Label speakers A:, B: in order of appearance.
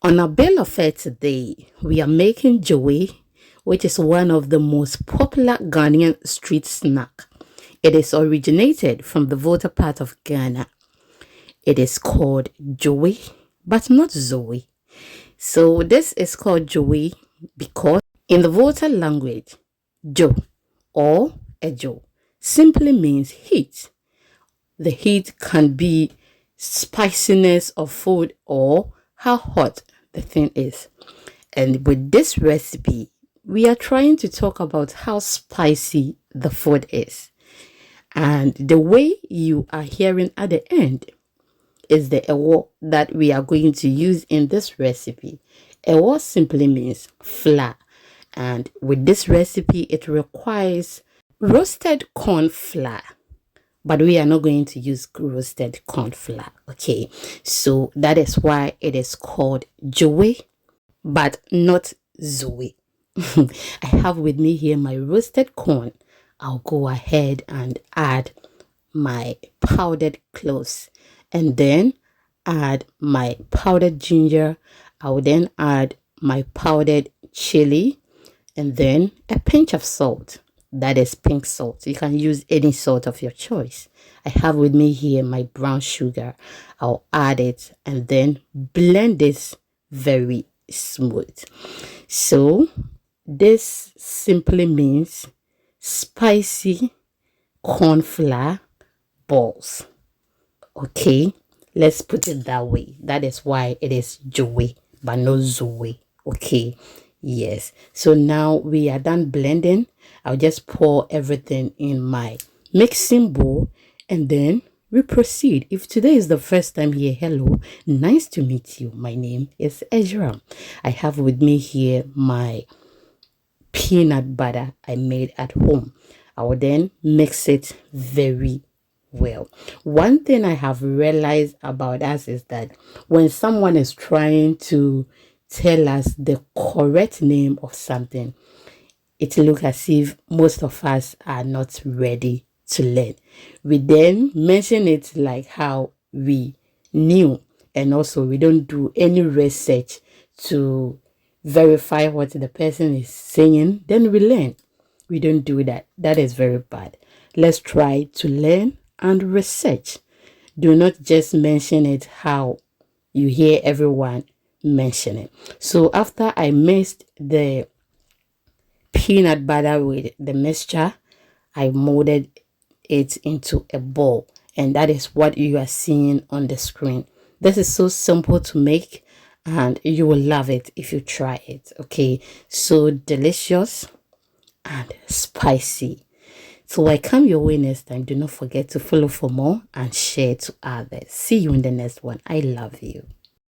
A: On our bill of fare today, we are making Dzowoe, which is one of the most popular Ghanaian street snack. It is originated from the Volta part of Ghana. It is called Dzowoe, but not Zoe. So this is called Dzowoe because in the Volta language, Jo or Ejo simply means heat. The heat can be spiciness of food or how hot the thing is. And with this recipe, we are trying to talk about how spicy the food is. And the way you are hearing at the end is the ewo that we are going to use in this recipe. Ewo simply means flour. And with this recipe, it requires roasted corn flour. But we are not going to use roasted corn flour, okay? So that is why it is called Dzowoe, but not Zoe. I have with me here my roasted corn. I'll go ahead and add my powdered cloves and then add my powdered ginger. I will then add my powdered chili and then a pinch of salt. That is pink salt. You can use any salt of your choice. I have with me here my brown sugar. I'll add it and then blend this very smooth. So this simply means spicy corn flour balls. Okay, let's put it that way. That is why it is Dzowoe but not Zoe. Okay, yes. So now we are done blending. I'll just pour everything in my mixing bowl and then we proceed. If today is the first time here, hello, nice to meet you. My name is Ezra. I have with me here my peanut butter I made at home. I will then mix it very well. One thing I have realized about us is that when someone is trying to tell us the correct name of something, it looks as if most of us are not ready to learn. We then mention it like how we knew, and also we don't do any research to verify what the person is saying. Then we learn. We don't do that. That is very bad. Let's try to learn and research. Do not just mention it how you hear everyone mention it. So after I mixed the peanut butter with the mixture, I molded it into a ball, and that is what you are seeing on the screen. This is so simple to make and you will love it if you try it. Okay, so delicious and spicy. So I come your way next time. Do not forget to follow for more and share to others. See you in the next one. I love you.